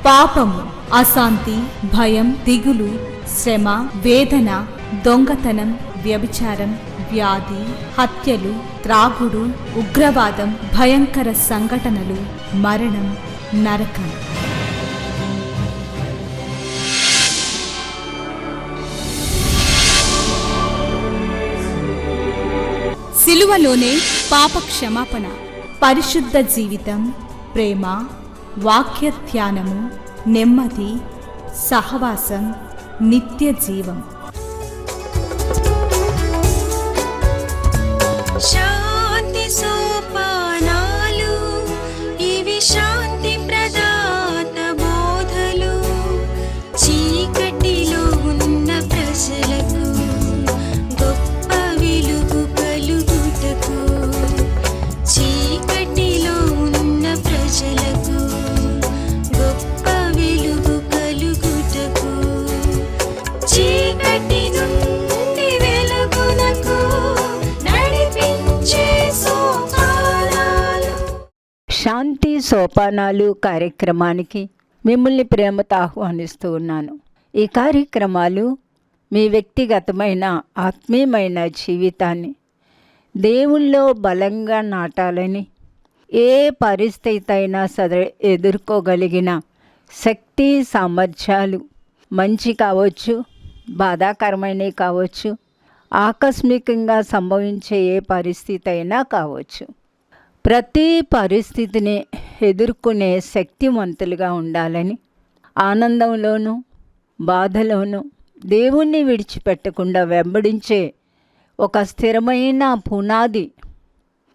పాపము, అశాంతి, భయం, దిగులు, శ్రమ, వేదన, దొంగతనం, వ్యభిచారం, వ్యాధి, హత్యలు, త్రాగుడు, ఉగ్రవాదం, భయంకర సంఘటనలు, మరణం, నరకం. సిలువలోనే పాప క్షమాపణ, పరిశుద్ధ జీవితం, ప్రేమ, వాక్య ధ్యానము, నెమ్మది, సహవాసం, నిత్య జీవం. శాంతి సోపానాలు, ఇవి శాంతి ప్రదాత బోధలు. చీకటిలో ఉన్న ప్రజలకు గొప్ప వెలుగు కలుగుటకు, చీకటిలో ఉన్న ప్రజలకు గొప్ప వెలుగు కలుగుటకు, చీకటి నుండి వెలుగునకు నడిపించే సోపానాలు. శాంతి సోపానాలు కార్యక్రమానికి మిమ్మల్ని ప్రేమతో ఆహ్వానిస్తూ ఉన్నాను. ఈ కార్యక్రమాలు మీ వ్యక్తిగతమైన ఆత్మీయమైన జీవితాన్ని దేవుల్లో బలంగా నాటాలని, ఏ పరిస్థితి అయినా సరే ఎదుర్కోగలిగిన శక్తి సామర్థ్యాలు, మంచి కావచ్చు, బాధాకరమైనవి కావచ్చు, ఆకస్మికంగా సంభవించే ఏ పరిస్థితి అయినా కావచ్చు, ప్రతి పరిస్థితిని ఎదుర్కొనే శక్తివంతులుగా ఉండాలని, ఆనందంలోనూ బాధలోనూ దేవుణ్ణి విడిచిపెట్టకుండా వెంబడించే ఒక స్థిరమైన పునాది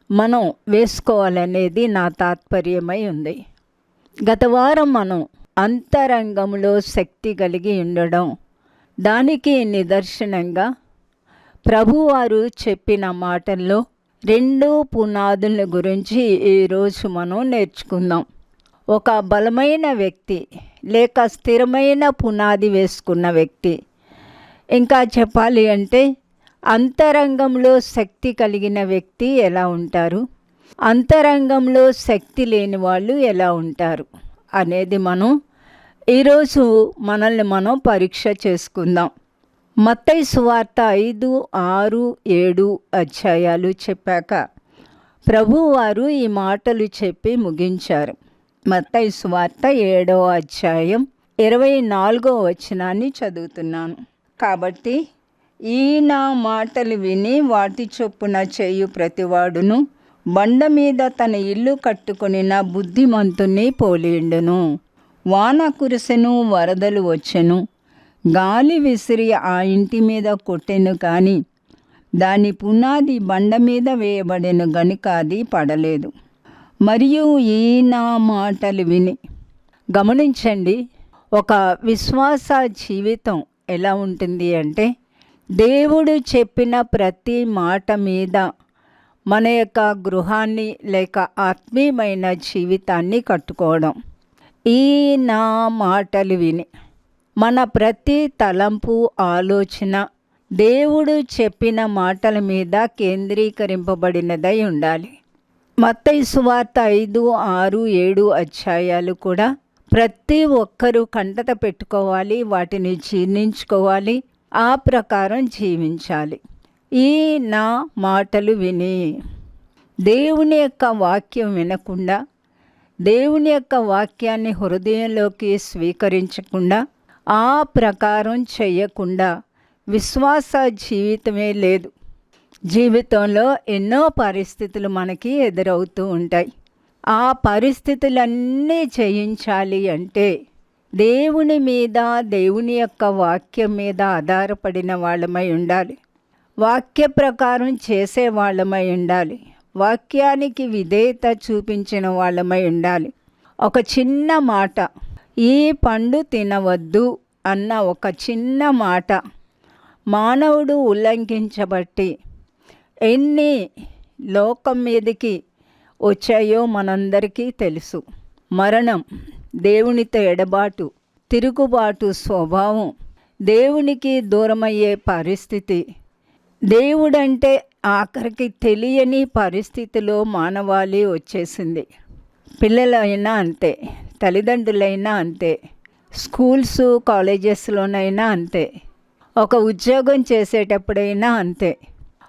మనం వేసుకోవాలనేది నా తాత్పర్యమై ఉంది. గత వారం మనం అంతరంగంలో శక్తి కలిగి ఉండడం, దానికి నిదర్శనంగా ప్రభువారు చెప్పిన మాటల్లో 2 పునాదుల గురించి ఈరోజు మనం నేర్చుకుందాం. ఒక బలమైన వ్యక్తి లేక స్థిరమైన పునాది వేసుకున్న వ్యక్తి, ఇంకా చెప్పాలి అంటే అంతరంగంలో శక్తి కలిగిన వ్యక్తి ఎలా ఉంటారు, అంతరంగంలో శక్తి లేని వాళ్ళు ఎలా ఉంటారు అనేది మనం ఈరోజు మనల్ని మనం పరీక్ష చేసుకుందాం. మత్తయి సువార్త 5, 6, 7 అధ్యాయాలు చెప్పాక ప్రభువారు ఈ మాటలు చెప్పి ముగించారు. మత్తయి సువార్త 7వ అధ్యాయం 24వ వచనాన్ని చదువుతున్నాను. కాబట్టి ఈ నా మాటలు విని వాటి చొప్పున చేయు ప్రతివాడును బండ మీద తన ఇల్లు కట్టుకొనిన బుద్ధిమంతుని పోలిండును. వాన కురిసెను, వరదలు వచ్చెను, గాలి విసిరి ఆ ఇంటి మీద కొట్టెను, కానీ దాని పునాది బండ మీద వేయబడెను గనుక అది పడలేదు. మరియు ఈ నా మాటలు విని, గమనించండి, ఒక విశ్వాస జీవితం ఎలా ఉంటుంది అంటే దేవుడు చెప్పిన ప్రతి మాట మీద మన యొక్క గృహాన్ని లేక ఆత్మీయమైన జీవితాన్ని కట్టుకోవడం. ఈ నా మాటలు విని మన ప్రతి తలంపు, ఆలోచన దేవుడు చెప్పిన మాటల మీద కేంద్రీకరింపబడినదై ఉండాలి. మత్తయి సువార్త 5, 6, 7 అధ్యాయాలు కూడా ప్రతి ఒక్కరూ కంటత పెట్టుకోవాలి, వాటిని జీర్ణించుకోవాలి, ఆ ప్రకారం జీవించాలి. ఈ నా మాటలు విని, దేవుని యొక్క వాక్యం వినకుండా, దేవుని యొక్క వాక్యాన్ని హృదయంలోకి స్వీకరించకుండా, ఆ ప్రకారం చేయకుండా విశ్వాస జీవితమే లేదు. జీవితంలో ఎన్నో పరిస్థితులు మనకి ఎదురవుతూ ఉంటాయి. ఆ పరిస్థితులన్నీ జయించాలి అంటే దేవుని మీద, దేవుని యొక్క వాక్యం మీద ఆధారపడిన వాళ్ళమై ఉండాలి. వాక్య ప్రకారం చేసే వాళ్ళమై ఉండాలి. వాక్యానికి విధేయత చూపించిన వాళ్ళమై ఉండాలి. ఒక చిన్న మాట, ఈ పండు తినవద్దు అన్న ఒక చిన్న మాట మానవుడు ఉల్లంఘించబట్టి ఎన్ని లోకం మీదకి వచ్చాయో మనందరికీ తెలుసు. మరణం, దేవునితో ఎడబాటు, తిరుగుబాటు స్వభావం, దేవునికి దూరమయ్యే పరిస్థితి, దేవుడంటే ఆఖరికి తెలియని పరిస్థితిలో మానవాళి వచ్చేసింది. పిల్లలైనా అంతే, తల్లిదండ్రులైనా అంతే, స్కూల్స్ కాలేజెస్లోనైనా అంతే, ఒక ఉద్యోగం చేసేటప్పుడైనా అంతే.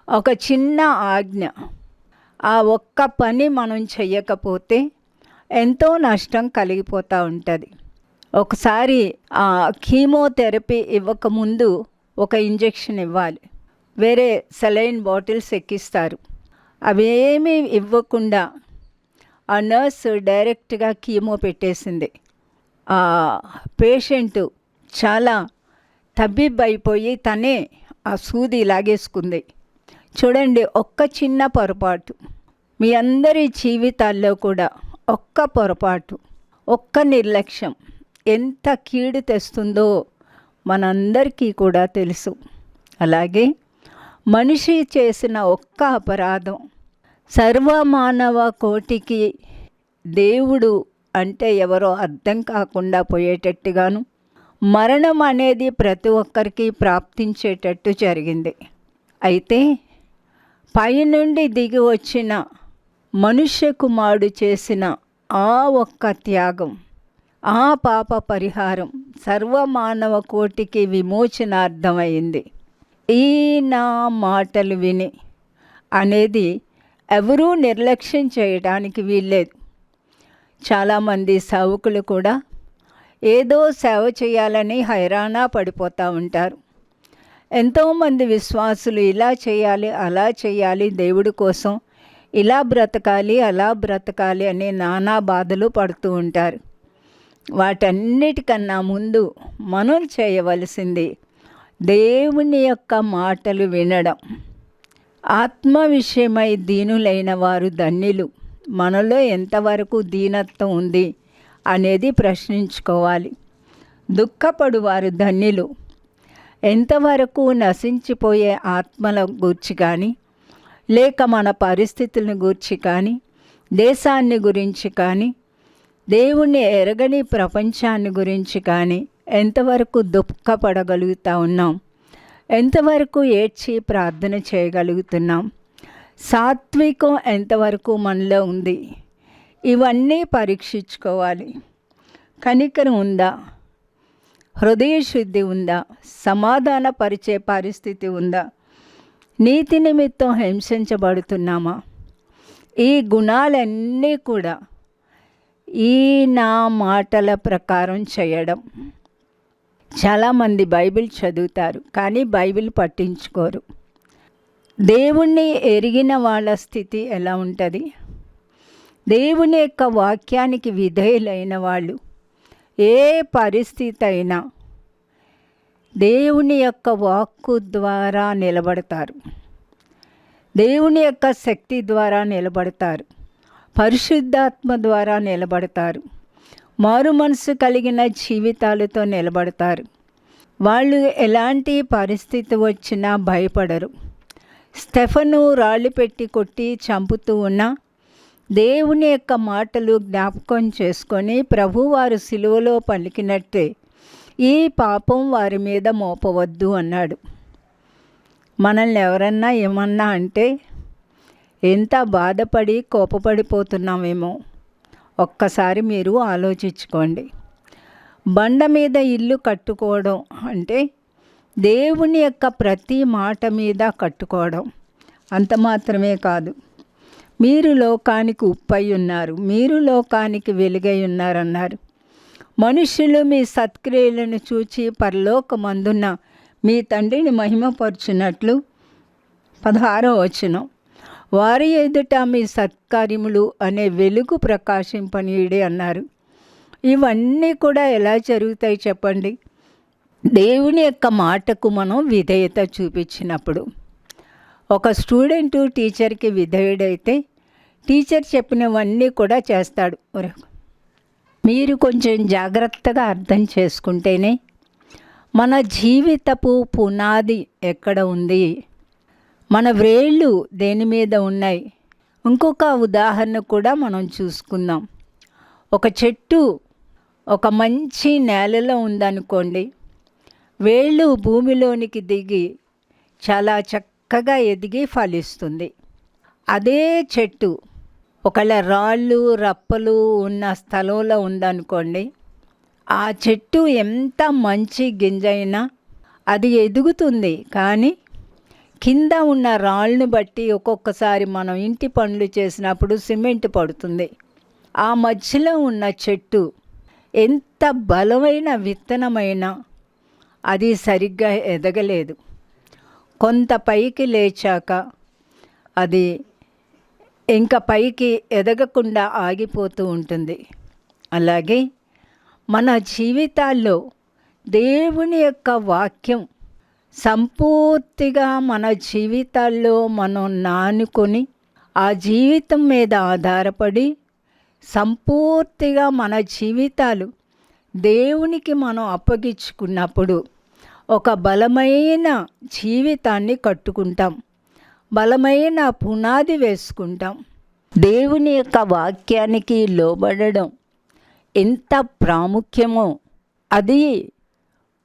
ఒక చిన్న ఆజ్ఞ, ఆ ఒక్క పని మనం చెయ్యకపోతే ఎంతో నష్టం కలిగిపోతూ ఉంటుంది. ఒకసారి ఆ కీమోథెరపీ ఇవ్వకముందు ఒక ఇంజెక్షన్ ఇవ్వాలి, వేరే సెలైన్ బాటిల్స్ ఎక్కిస్తారు. అవి ఏమీ ఇవ్వకుండా ఆ నర్సు డైరెక్ట్గా కీమో పెట్టేసింది. ఆ పేషెంటు చాలా తబ్బిబ్బైపోయి తనే ఆ సూది లాగేసుకుంది. చూడండి, ఒక్క చిన్న పొరపాటు మీ అందరి జీవితాల్లో కూడా ఒక్క పొరపాటు, ఒక్క నిర్లక్ష్యం ఎంత కీడు తెస్తుందో మనందరికీ కూడా తెలుసు. అలాగే మనిషి చేసిన ఒక్క అపరాధం సర్వమానవ కోటికి దేవుడు అంటే ఎవరో అర్థం కాకుండా పోయేటట్టుగాను, మరణం అనేది ప్రతి ఒక్కరికి ప్రాప్తించేటట్టు జరిగింది. అయితే పైనుండి దిగి వచ్చిన మనుష్య కుమారుడు చేసిన ఆ ఒక్క త్యాగం, ఆ పాప పరిహారం సర్వమానవ కోటికి విమోచనార్థమైంది. ఈ నా మాటలు విని అనేది ఎవరూ నిర్లక్ష్యం చేయడానికి వీల్లేదు. చాలామంది సేవకులు కూడా ఏదో సేవ చేయాలని హైరానా పడిపోతూ ఉంటారు. ఎంతోమంది విశ్వాసులు ఇలా చేయాలి, అలా చేయాలి, దేవుడి కోసం ఇలా బ్రతకాలి, అలా బ్రతకాలి అని నానా బాధలు పడుతూ ఉంటారు. వాటన్నిటికన్నా ముందు మనం చేయవలసింది దేవుని యొక్క మాటలు వినడం. ఆత్మ విషయమై దీనులైన వారు ధన్యులు. మనలో ఎంతవరకు దీనత్వం ఉంది అనేది ప్రశ్నించుకోవాలి. దుఃఖపడు వారు ధన్యులు. ఎంతవరకు నశించిపోయే ఆత్మల గూర్చి కానీ, లేక మన పరిస్థితులను గూర్చి కానీ, దేశాన్ని గురించి కానీ, దేవుణ్ణి ఎరగని ప్రపంచాన్ని గురించి కానీ ఎంతవరకు దుఃఖపడగలుగుతూ ఉన్నాం, ఎంతవరకు ఏడ్చి ప్రార్థన చేయగలుగుతున్నాం, సాత్వికం ఎంతవరకు మనలో ఉంది, ఇవన్నీ పరీక్షించుకోవాలి. కనికరం ఉందా, హృదయ శుద్ధి ఉందా, సమాధానపరిచే పరిస్థితి ఉందా, నీతి నిమిత్తం హింసించబడుతున్నామా? ఈ గుణాలన్నీ కూడా ఈ నా మాటల ప్రకారం చేయడం. చాలామంది బైబిల్ చదువుతారు కానీ బైబిల్ పట్టించుకోరు. దేవుణ్ణి ఎరిగిన వాళ్ళ స్థితి ఎలా ఉంటుంది? దేవుని యొక్క వాక్యానికి విధేయులైన వాళ్ళు ఏ పరిస్థితి అయినా దేవుని యొక్క వాక్కు ద్వారా నిలబడతారు, దేవుని యొక్క శక్తి ద్వారా నిలబడతారు, పరిశుద్ధాత్మ ద్వారా నిలబడతారు, మారు మనసు కలిగిన జీవితాలతో నిలబడతారు. వాళ్ళు ఎలాంటి పరిస్థితి వచ్చినా భయపడరు. స్టెఫను రాళ్ళు పెట్టి కొట్టి చంపుతూ ఉన్న దేవుని యొక్క మాటలు జ్ఞాపకం చేసుకొని ప్రభువారు సిలువలో పలికినట్టే ఈ పాపం వారి మీద మోపవద్దు అన్నాడు. మనల్ని ఎవరన్నా ఏమన్నా అంటే ఎంత బాధపడి కోపపడిపోతున్నామేమో ఒక్కసారి మీరు ఆలోచించుకోండి. బండ మీద ఇల్లు కట్టుకోవడం అంటే దేవుని యొక్క ప్రతి మాట మీద కట్టుకోవడం. అంత మాత్రమే కాదు, మీరు లోకానికి ఉప్పై ఉన్నారు, మీరు లోకానికి వెలుగై ఉన్నారన్నారు. మనుష్యులు మీ సత్క్రియలను చూచి పరలోకమందున్న మీ తండ్రిని మహిమపరచునట్లు 16వ వచనం, వారి ఎదుట మీ సత్కార్యములు అనే వెలుగు ప్రకాశింపనీయుడే అన్నారు. ఇవన్నీ కూడా ఎలా జరుగుతాయి చెప్పండి? దేవుని యొక్క మాటకు మనం విధేయత చూపించినప్పుడు. ఒక స్టూడెంటు టీచర్కి విధేయుడైతే టీచర్ చెప్పినవన్నీ కూడా చేస్తాడు. మీరు కొంచెం జాగ్రత్తగా అర్థం చేసుకుంటేనే మన జీవితపు పునాది ఎక్కడ ఉంది, మన వ్రేళ్ళు దేని మీద ఉన్నాయి. ఇంకొక ఉదాహరణ కూడా మనం చూసుకుందాం. ఒక చెట్టు ఒక మంచి నేలలో ఉందనుకోండి, వేళ్ళు భూమిలోనికి దిగి చాలా చక్కగా ఎదిగి ఫలిస్తుంది. అదే చెట్టు ఒకవేళ రాళ్ళు రప్పలు ఉన్న స్థలంలో ఉందనుకోండి, ఆ చెట్టు ఎంత మంచి గింజ అయినా అది ఎదుగుతుంది, కానీ కింద ఉన్న రాళ్ళను బట్టి ఒక్కొక్కసారి మనం ఇంటి పనులు చేసినప్పుడు సిమెంట్ పడుతుంది. ఆ మధ్యలో ఉన్న చెట్టు ఎంత బలమైన విత్తనమైనా అది సరిగ్గా ఎదగలేదు. కొంత పైకి లేచాక అది ఇంకా పైకి ఎదగకుండా ఆగిపోతూ ఉంటుంది. అలాగే మన జీవితాల్లో దేవుని యొక్క వాక్యం సంపూర్తిగా మన జీవితాల్లో మనం నానుకొని ఆ జీవితం మీద ఆధారపడి సంపూర్తిగా మన జీవితాలు దేవునికి మనం అప్పగించుకున్నప్పుడు ఒక బలమైన జీవితాన్ని కట్టుకుంటాం, బలమైన పునాది వేసుకుంటాం. దేవుని యొక్క వాక్యానికి లోబడడం ఎంత ప్రాముఖ్యమో అది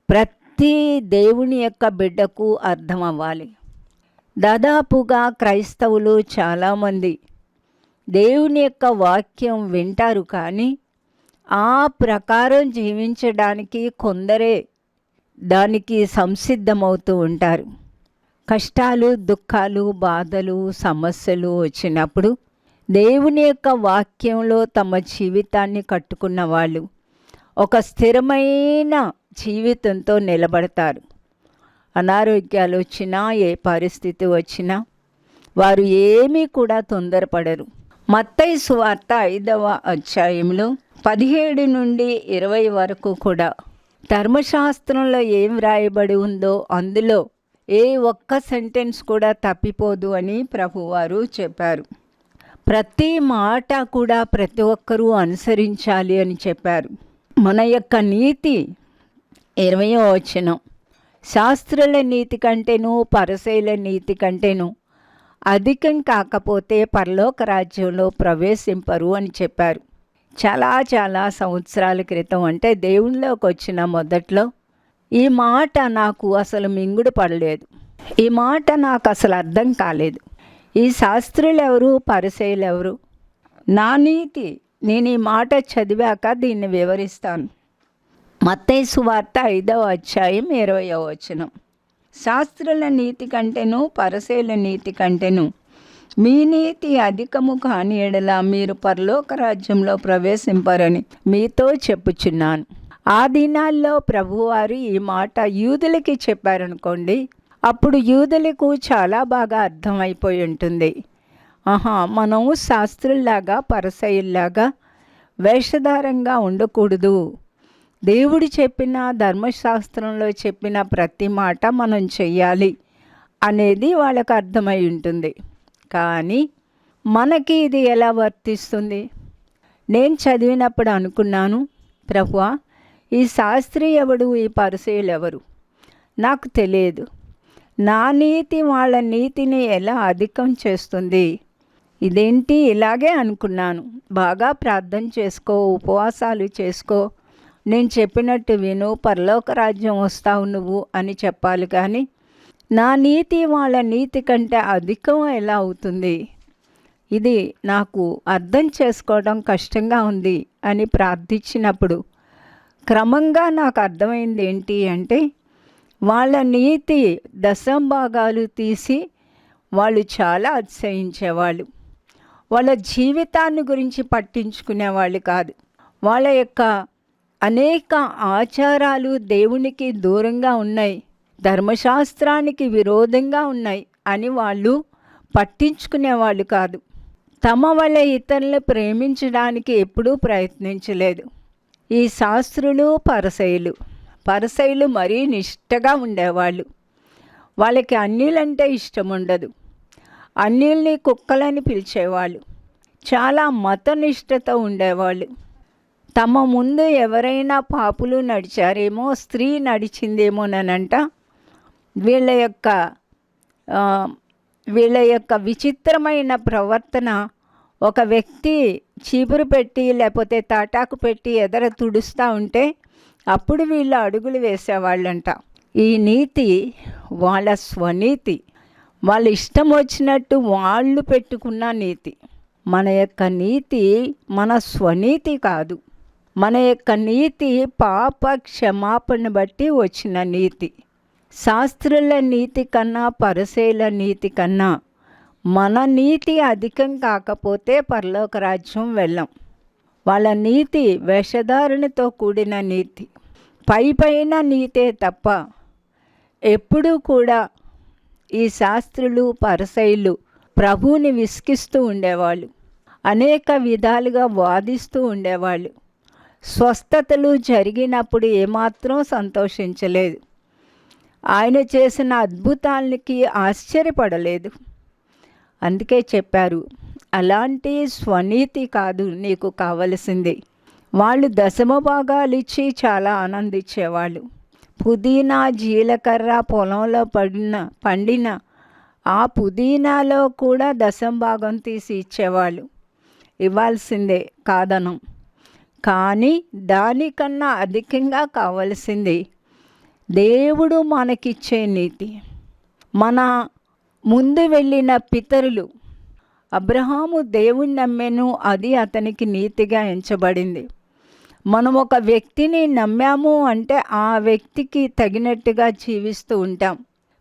ప్రతి దేవుని యొక్క బిడ్డకు అర్థం అవ్వాలి. దాదాపుగా క్రైస్తవులు చాలామంది దేవుని యొక్క వాక్యం వింటారు, కానీ ఆ ప్రకారం జీవించడానికి కొందరే దానికి సంసిద్ధమవుతూ ఉంటారు. కష్టాలు, దుఃఖాలు, బాధలు, సమస్యలు వచ్చినప్పుడు దేవుని యొక్క వాక్యంలో తమ జీవితాన్ని కట్టుకున్న వాళ్ళు ఒక స్థిరమైన జీవితంతో నిలబడతారు. అనారోగ్యాలు వచ్చినా, ఏ పరిస్థితి వచ్చినా వారు ఏమీ కూడా తొందరపడరు. మత్తయి సువార్త 5వ అధ్యాయంలో 17 నుండి 20 వరకు కూడా ధర్మశాస్త్రంలో ఏం వ్రాయబడి ఉందో అందులో ఏ ఒక్క సెంటెన్స్ కూడా తప్పిపోదు అని ప్రభువారు చెప్పారు. ప్రతి మాట కూడా ప్రతి ఒక్కరూ అనుసరించాలి అని చెప్పారు. మన యొక్క నీతి 20వ వచనం, శాస్త్రుల నీతి కంటేను పరిసయ్యుల నీతి కంటేను అధికం కాకపోతే పరలోక రాజ్యంలో ప్రవేశింపరు అని చెప్పారు. చాలా సంవత్సరాల క్రితం, అంటే దేవునిలోకి వచ్చిన మొదట్లో ఈ మాట నాకు అసలు మింగుడు పడలేదు. ఈ మాట నాకు అసలు అర్థం కాలేదు. ఈ శాస్త్రులు ఎవరు, పరిసయ్యులు ఎవరు? నా నీతి, నేను ఈ మాట చదివాక దీన్ని వివరిస్తాను. మత్తయి సువార్త 5వ అధ్యాయం 20వ వచనం, శాస్త్రుల నీతి కంటేను పరిసయ్యుల నీతి కంటేను మీ నీతి అధికము కాని ఎడల మీరు పరలోక రాజ్యంలో ప్రవేశింపరని మీతో చెప్పుచున్నాను. ఆ దినాల్లో ప్రభువారు ఈ మాట యూదులకి చెప్పారనుకోండి, అప్పుడు యూదులకు చాలా బాగా అర్థమైపోయి ఉంటుంది. మనం శాస్త్రుల్లాగా పరిసయ్యుల్లాగా వేషధారంగా ఉండకూడదు. దేవుడు చెప్పిన, ధర్మశాస్త్రంలో చెప్పిన ప్రతి మాట మనం చెయ్యాలి అనేది వాళ్ళకు అర్థమై ఉంటుంది. కానీ మనకి ఇది ఎలా వర్తిస్తుంది? నేను చదివినప్పుడు అనుకున్నాను, ప్రభువా, ఈ శాస్త్రి ఎవడు, ఈ పరిసయ్యులు ఎవరు? నాకు తెలియదు. నా నీతి వాళ్ళ నీతిని ఎలా అధికం చేస్తుంది? ఇదేంటి? ఇలాగే అనుకున్నాను. బాగా ప్రార్థన చేసుకో, ఉపవాసాలు చేసుకో, నేను చెప్పినట్టు విను, పరలోక రాజ్యం వస్తావు నువ్వు అని చెప్పాలి. కానీ నా నీతి వాళ్ళ నీతి కంటే అధికం ఎలా అవుతుంది? ఇది నాకు అర్థం చేసుకోవడం కష్టంగా ఉంది అని ప్రార్థించినప్పుడు క్రమంగా నాకు అర్థమైంది ఏంటి అంటే, వాళ్ళ నీతి దశంభాగాలు తీసి వాళ్ళు చాలా అతిశయించేవాళ్ళు. వాళ్ళ జీవితాన్ని గురించి పట్టించుకునేవాళ్ళు కాదు. వాళ్ళ యొక్క అనేక ఆచారాలు దేవునికి దూరంగా ఉన్నాయి, ధర్మశాస్త్రానికి విరోధంగా ఉన్నాయి అని వాళ్ళు పట్టించుకునేవాళ్ళు కాదు. తమ వల్ల ఇతరులను ప్రేమించడానికి ఎప్పుడూ ప్రయత్నించలేదు. ఈ శాస్త్రులు, పరిసయ్యులు మరీ నిష్టగా ఉండేవాళ్ళు. వాళ్ళకి అన్యులంటే ఇష్టం ఉండదు. అన్యుల్ని కుక్కలని పిలిచేవాళ్ళు. చాలా మతనిష్టతో ఉండేవాళ్ళు. తమ ముందు ఎవరైనా పాపులు నడిచారేమో, స్త్రీ నడిచిందేమోనంట, వీళ్ళ యొక్క విచిత్రమైన ప్రవర్తన ఒక వ్యక్తి చీపురు పెట్టి లేకపోతే తాటాకు పెట్టి ఎదర తుడుస్తూ ఉంటే అప్పుడు వీళ్ళు అడుగులు వేసేవాళ్ళంట. ఈ నీతి వాళ్ళ స్వనీతి, వాళ్ళ ఇష్టం వచ్చినట్టు వాళ్ళు పెట్టుకున్న నీతి. మన యొక్క నీతి మన స్వనీతి కాదు. మన యొక్క నీతి పాప క్షమాపణ బట్టి వచ్చిన నీతి. శాస్త్రుల నీతి కన్నా పరిసయ్యుల నీతి కన్నా మన నీతి అధికం కాకపోతే పరలోక రాజ్యం వెళ్ళం. వాళ్ళ నీతి వేషధారణతో కూడిన నీతి, పైన నీతే తప్ప ఎప్పుడూ కూడా ఈ శాస్త్రులు పరిసయ్యులు ప్రభువుని విసిగిస్తూ ఉండేవాళ్ళు, అనేక విధాలుగా వాదిస్తూ ఉండేవాళ్ళు. స్వస్థతలు జరిగినప్పుడు ఏమాత్రం సంతోషించలేదు, ఆయన చేసిన అద్భుతాలకి ఆశ్చర్యపడలేదు. అందుకే చెప్పారు, అలాంటి స్వనీతి కాదు నీకు కావలసింది. వాళ్ళు దశమ భాగాలు ఇచ్చి చాలా ఆనందించేవాళ్ళు. పుదీనా జీలకర్ర పొలంలో పండిన ఆ పుదీనాలో కూడా దశమ భాగం తీసి ఇచ్చేవాళ్ళు. ఇవ్వాల్సిందే కాదనం. కానీ దానికన్నా అధికంగా కావలసింది దేవుడు మనకిచ్చే నీతి. మన ముందు వెళ్ళిన పితరులు అబ్రహాము దేవుణ్ణి నమ్మెను, అది అతనికి నీతిగా ఎంచబడింది. మనం ఒక వ్యక్తిని నమ్మాము అంటే ఆ వ్యక్తికి తగినట్టుగా జీవిస్తూ ఉంటాం.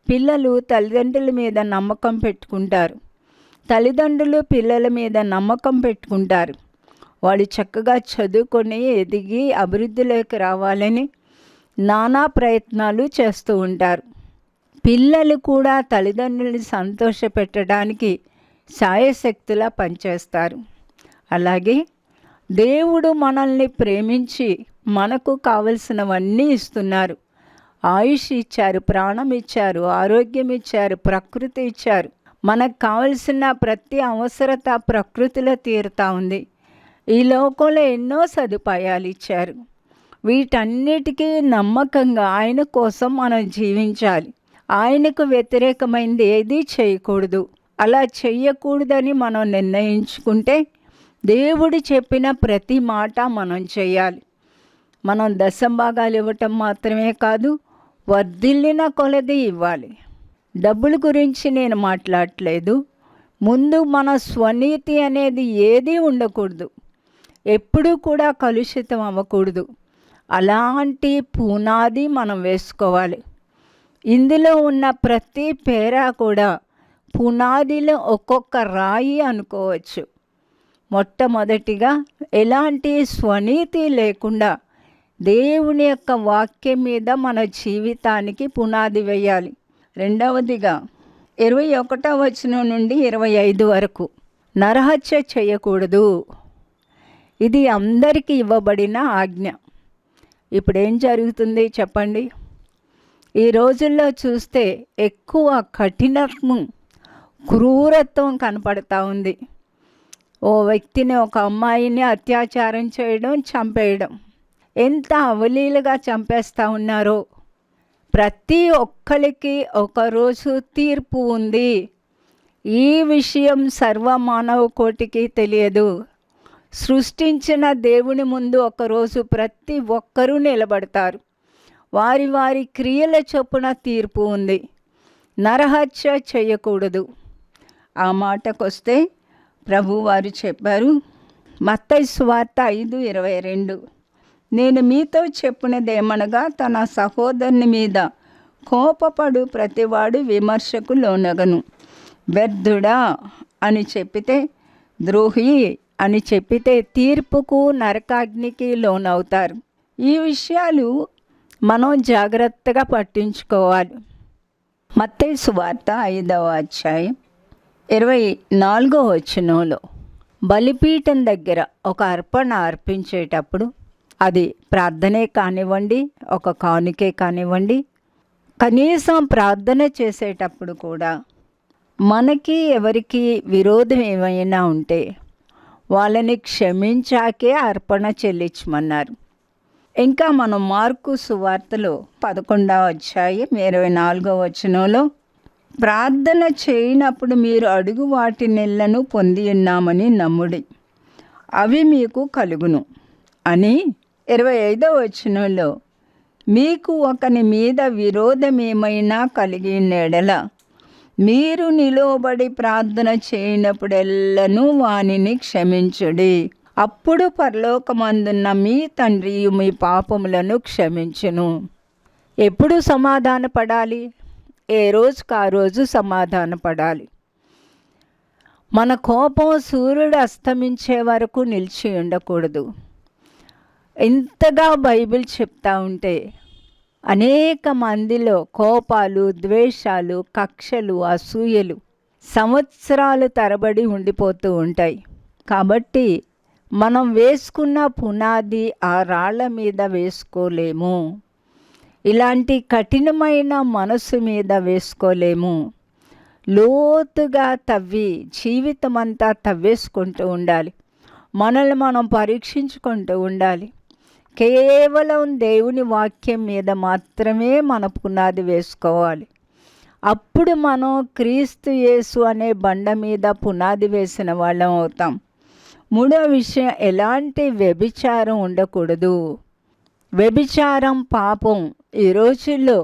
పిల్లలు తల్లిదండ్రుల మీద నమ్మకం పెట్టుకుంటారు, తల్లిదండ్రులు పిల్లల మీద నమ్మకం పెట్టుకుంటారు. వాళ్ళు చక్కగా చదువుకొని ఎదిగి అభివృద్ధిలోకి రావాలని నానా ప్రయత్నాలు చేస్తూ ఉంటారు. పిల్లలు కూడా తల్లిదండ్రులని సంతోషపెట్టడానికి శాయశక్తులా పనిచేస్తారు. అలాగే దేవుడు మనల్ని ప్రేమించి మనకు కావలసినవన్నీ ఇస్తున్నారు. ఆయుష్ ఇచ్చారు, ప్రాణం ఇచ్చారు, ఆరోగ్యం ఇచ్చారు, ప్రకృతి ఇచ్చారు. మనకు కావలసిన ప్రతి అవసరత ప్రకృతిలో తీరుతూ ఉంది. ఈ లోకంలో ఎన్నో సదుపాయాలు ఇచ్చారు. వీటన్నిటికీ నమ్మకంగా ఆయన కోసం మనం జీవించాలి. ఆయనకు వ్యతిరేకమైనది ఏదీ చేయకూడదు. అలా చెయ్యకూడదని మనం నిర్ణయించుకుంటే దేవుడు చెప్పిన ప్రతి మాట మనం చేయాలి. మనం దశంభాగాలు ఇవ్వటం మాత్రమే కాదు, వర్ధిల్లిన కొలది ఇవ్వాలి. డబ్బుల గురించి నేను మాట్లాడట్లేదు. ముందు మన స్వనీతి అనేది ఏదీ ఉండకూడదు, ఎప్పుడూ కూడా కలుషితం అవ్వకూడదు. అలాంటి పునాది మనం వేసుకోవాలి. ఇందులో ఉన్న ప్రతి పేరా కూడా పునాదిలో ఒక్కొక్క రాయి అనుకోవచ్చు. మొట్టమొదటిగా ఎలాంటి స్వనీతి లేకుండా దేవుని యొక్క వాక్యం మీద మన జీవితానికి పునాది వేయాలి. రెండవదిగా 21వ వచనం నుండి 25 వరకు, నరహత్య చేయకూడదు. ఇది అందరికీ ఇవ్వబడిన ఆజ్ఞ. ఇప్పుడేం జరుగుతుంది చెప్పండి? ఈ రోజుల్లో చూస్తే ఎక్కువ కఠినత్వం, క్రూరత్వం కనపడతా ఉంది. ఓ వ్యక్తిని, ఒక అమ్మాయిని అత్యాచారం చేయడం, చంపేయడం, ఎంత అవలీలుగా చంపేస్తూ ఉన్నారో. ప్రతి ఒక్కరికి ఒకరోజు తీర్పు ఉంది. ఈ విషయం సర్వమానవ కోటికి తెలియదు. సృష్టించిన దేవుని ముందు ఒకరోజు ప్రతి ఒక్కరూ నిలబడతారు. వారి వారి క్రియల చొప్పున తీర్పు ఉంది. నరహత్య చేయకూడదు. ఆ మాటకొస్తే ప్రభు వారు చెప్పారు, మత్తయి సువార్త 5:22, నేను మీతో చెప్పినదేమనగా, తన సహోదరుని మీద కోపపడు ప్రతివాడు విమర్శకు లోనగను. వ్యర్థుడా అని చెప్పితే, ద్రోహి అని చెప్పితే తీర్పుకు, నరకాగ్నికి లోనవుతారు. ఈ విషయాలు మనం జాగ్రత్తగా పట్టించుకోవాలి. మత్తయి సువార్త 5వ అధ్యాయం 24వ వచనంలో, బలిపీఠం దగ్గర ఒక అర్పణ అర్పించేటప్పుడు, అది ప్రార్థనే కానివ్వండి, ఒక కానుకే కానివ్వండి, కనీసం ప్రార్థన చేసేటప్పుడు కూడా మనకి ఎవరికి విరోధం ఏమైనా ఉంటే వాళ్ళని క్షమించాకే అర్పణ చెల్లించమన్నారు. ఇంకా మనం మార్కు సువార్తలో 11వ అధ్యాయం 24వ వచనంలో, ప్రార్థన చేయనప్పుడు మీరు అడుగు వాటి నెలను పొంది ఉన్నామని నమ్ముడి, అవి మీకు కలుగును అని 25వ వచనంలో, మీకు ఒకని మీద విరోధం ఏమైనా కలిగిన ఎడల మీరు నిలువబడి ప్రార్థన చేయనప్పుడెల్లను వానిని క్షమించుడి. అప్పుడు పరలోకమందున్న మీ తండ్రి మీ పాపములను క్షమించును. ఎప్పుడు సమాధాన పడాలి? ఏ రోజుకు ఆ రోజు సమాధాన పడాలి. మన కోపం సూర్యుడు అస్తమించే వరకు నిలిచి ఉండకూడదు. ఇంతగా బైబిల్ చెప్తా ఉంటే అనేక మందిలో కోపాలు, ద్వేషాలు, కక్షలు, అసూయలు సంవత్సరాలు తరబడి ఉండిపోతూ ఉంటాయి. కాబట్టి మనం వేసుకున్న పునాది ఆ రాళ్ల మీద వేసుకోలేము. ఇలాంటి కఠినమైన మనసు మీద వేసుకోలేము. లోతుగా తవ్వి జీవితమంతా తవ్వేసుకుంటూ ఉండాలి. మనల్ని మనం పరీక్షించుకుంటూ ఉండాలి. కేవలం దేవుని వాక్యం మీద మాత్రమే మన పునాది వేసుకోవాలి. అప్పుడు మనం క్రీస్తు యేసు అనే బండ మీద పునాది వేసిన వాళ్ళం అవుతాం. మూడో విషయం, ఎలాంటి వ్యభిచారం ఉండకూడదు. వ్యభిచారం పాపం. ఈ రోజుల్లో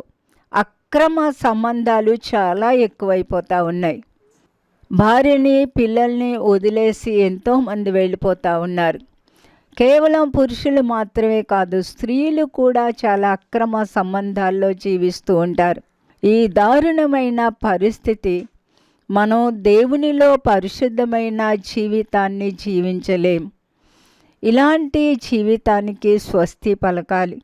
అక్రమ సంబంధాలు చాలా ఎక్కువైపోతూ ఉన్నాయి. భార్యని పిల్లల్ని వదిలేసి ఎంతోమంది వెళ్ళిపోతూ ఉన్నారు. కేవలం పురుషులు మాత్రమే కాదు, స్త్రీలు కూడా చాలా అక్రమ సంబంధాల్లో జీవిస్తూ ఉంటారు. ఈ దారుణమైన పరిస్థితి మనం దేవునిలో పరిశుద్ధమైన జీవితాన్ని జీవించలేం. ఇలాంటి జీవితానికి స్వస్తి పలకాలి.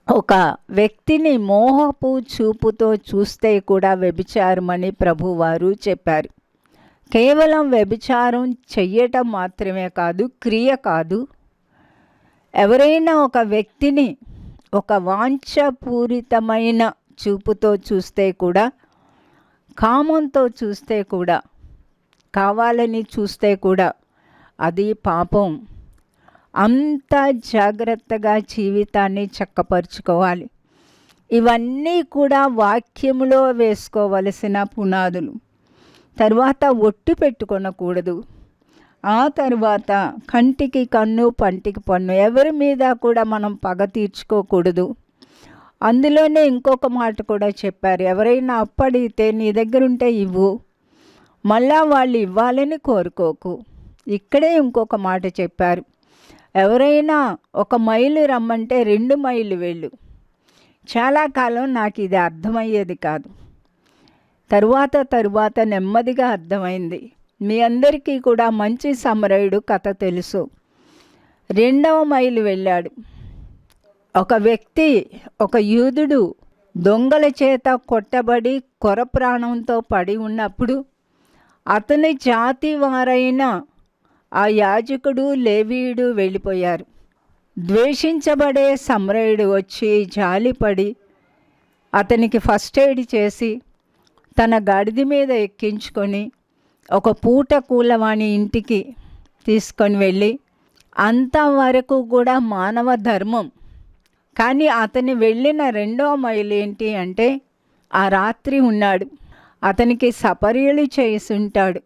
ఒక వ్యక్తిని మోహపు చూపుతో చూస్తే కూడా వ్యభిచారమని ప్రభువారు చెప్పారు. కేవలం వ్యభిచారం చెయ్యటం మాత్రమే కాదు, క్రియ కాదు. ఎవరైనా ఒక వ్యక్తిని ఒక వాంఛపూరితమైన చూపుతో చూస్తే కూడా, కామంతో చూస్తే కూడా, కావాలని చూస్తే కూడా అది పాపం. అంత జాగ్రత్తగా జీవితాన్ని చక్కపరుచుకోవాలి. ఇవన్నీ కూడా వాక్యములో వేసుకోవలసిన పునాదులు. తర్వాత ఒట్టు పెట్టుకొనకూడదు. ఆ తర్వాత కంటికి కన్ను, పంటికి పన్ను. ఎవరి మీద కూడా మనం పగ తీర్చుకోకూడదు. అందులోనే ఇంకొక మాట కూడా చెప్పారు, ఎవరైనా అప్పడిగితే నీ దగ్గర ఉంటే ఇవ్వు, మళ్ళా వాళ్ళు ఇవ్వాలని కోరుకోకు. ఇక్కడే ఇంకొక మాట చెప్పారు, ఎవరైనా 1 మైలు రమ్మంటే 2 మైళ్ళు వెళ్ళు. చాలా కాలం నాకు ఇది అర్థమయ్యేది కాదు. తరువాత నెమ్మదిగా అర్థమైంది. మీ అందరికీ కూడా మంచి సమరయుడు కథ తెలుసు. 2వ మైలు వెళ్ళాడు. ఒక వ్యక్తి, ఒక యూదుడు దొంగల చేత కొట్టబడి కొర ప్రాణంతో పడి ఉన్నప్పుడు అతని జాతి వారైన ఆ యాజకుడు, లేవీయుడు వెళ్ళిపోయారు. ద్వేషించబడే సమరయుడు వచ్చి జాలిపడి అతనికి ఫస్ట్ ఎయిడ్ చేసి తన గాడిద మీద ఎక్కించుకొని ఒక పూట కూలవాణి ఇంటికి తీసుకొని వెళ్ళి, అంతవరకు కూడా మానవ ధర్మం. కానీ అతని వెళ్ళిన 2వ మైలు ఏంటి అంటే, ఆ రాత్రి ఉన్నాడు, అతనికి సపర్యలు చేసి ఉంటాడు.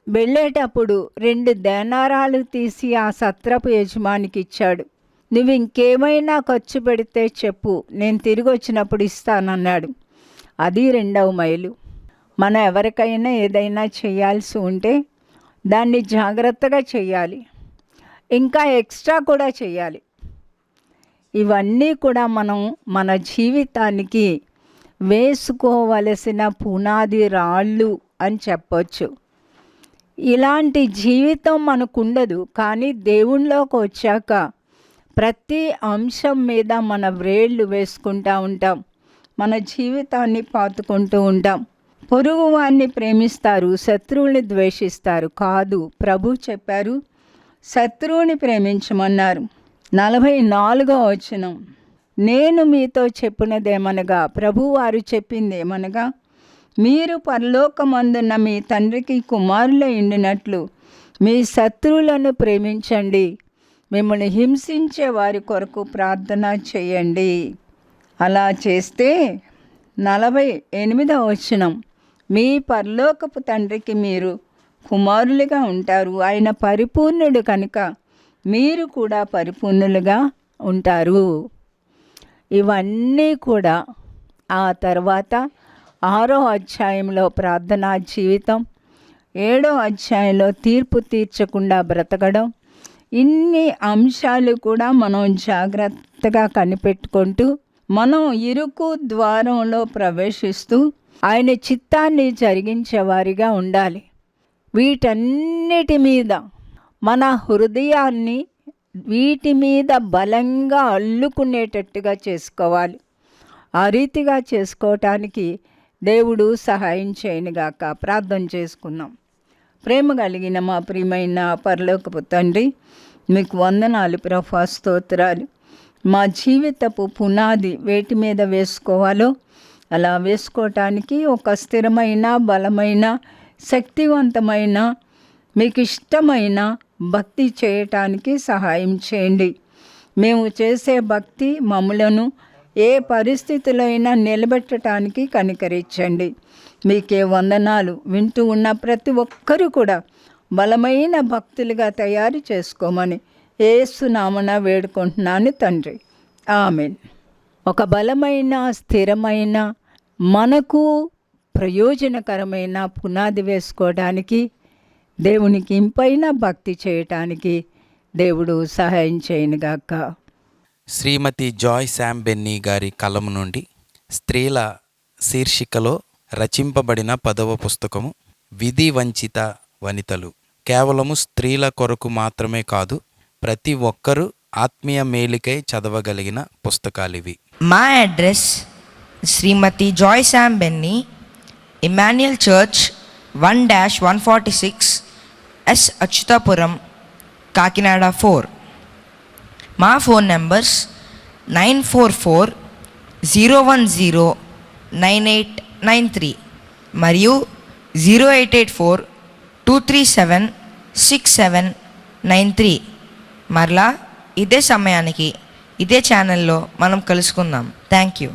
వెళ్ళేటప్పుడు 2 దేనారాలు తీసి ఆ సత్రపు యజమానికి ఇచ్చాడు. నువ్వు ఇంకేమైనా ఖర్చు పెడితే చెప్పు, నేను తిరిగి వచ్చినప్పుడు ఇస్తానన్నాడు. అది 2వ మైలు. మనం ఎవరికైనా ఏదైనా చేయాల్సి ఉంటే దాన్ని జాగ్రత్తగా చేయాలి, ఇంకా ఎక్స్ట్రా కూడా చేయాలి. ఇవన్నీ కూడా మనం మన జీవితానికి వేసుకోవలసిన పునాది రాళ్ళు అని చెప్పొచ్చు. ఇలాంటి జీవితం మనకుండదు, కానీ దేవునిలోకి వచ్చాక ప్రతి అంశం మీద మన వ్రేళ్ళు వేసుకుంటూ ఉంటాం, మన జీవితాన్ని పాతుకుంటూ ఉంటాం. పొరుగు వారిని ప్రేమిస్తారు, శత్రువుని ద్వేషిస్తారు. కాదు, ప్రభు చెప్పారు శత్రువుని ప్రేమించమన్నారు. 44వ వచనం, నేను మీతో చెప్పినదేమనగా, ప్రభువారు చెప్పిందేమనగా, మీరు పరలోకమందున్న మీ తండ్రికి కుమారుల ఉండినట్లు మీ శత్రువులను ప్రేమించండి, మిమ్మల్ని హింసించే వారి కొరకు ప్రార్థన చేయండి. అలా చేస్తే 48వ వచనం, మీ పరలోకపు తండ్రికి మీరు కుమారులుగా ఉంటారు, ఆయన పరిపూర్ణుడు కనుక మీరు కూడా పరిపూర్ణులుగా ఉంటారు. ఇవన్నీ కూడా ఆ తర్వాత 6వ అధ్యాయంలో ప్రార్థనా జీవితం, 7వ అధ్యాయంలో తీర్పు తీర్చకుండా బ్రతకడం, ఇన్ని అంశాలు కూడా మనం జాగ్రత్తగా కనిపెట్టుకుంటూ మనం ఇరుకు ద్వారంలో ప్రవేశిస్తూ ఆయన చిత్తాన్ని జరిగించేవారిగా ఉండాలి. వీటన్నిటి మీద మన హృదయాన్ని వీటి మీద బలంగా అల్లుకునేటట్టుగా చేసుకోవాలి. ఆ రీతిగా చేసుకోవటానికి దేవుడు సహాయం చేయనుగాక. ప్రార్థన చేసుకున్నాం. ప్రేమ కలిగిన మా ప్రియమైన పరలోకపు తండ్రి, మీకు వందనాలు ప్రభా, స్తోత్రాలు. మా జీవితపు పునాది వేటి మీద వేసుకోవాలో అలా వేసుకోవటానికి ఒక స్థిరమైన, బలమైన, శక్తివంతమైన, మీకు ఇష్టమైన భక్తి చేయటానికి సహాయం చేయండి. మేము చేసే భక్తి మమ్ములను ఏ పరిస్థితిలో అయినా నిలబెట్టడానికి కనికరించండి. మీకే వందనాలు. వింటూ ఉన్న ప్రతి ఒక్కరూ కూడా బలమైన భక్తులుగా తయారు చేసుకోమని యేసు నామమున వేడుకుంటున్నాను తండ్రి. ఆమేన్. ఒక బలమైన, స్థిరమైన, మనకు ప్రయోజనకరమైన పునాది వేసుకోవడానికి, దేవునికి ఇంపైన భక్తి చేయటానికి దేవుడు సహాయం చేయనుగాక. శ్రీమతి జాయ్ శామ్ బెన్నీ గారి కలం నుండి స్త్రీల శీర్షికలో రచింపబడిన 10వ పుస్తకము విధి వంచిత వనితలు. కేవలము స్త్రీల కొరకు మాత్రమే కాదు, ప్రతి ఒక్కరూ ఆత్మీయ మేలుకై చదవగలిగిన పుస్తకాలివి. మా address Shrimati Joy Sam Benny, Emmanuel church 1-146 S Achyutapuram, Kakinada 4. మా ఫోన్ నంబర్స్ 944-010-9893 మరియు 0884-237-6793. మరలా ఇదే సమయానికి ఇదే ఛానల్లో మనం కలుసుకుందాం. Thank you.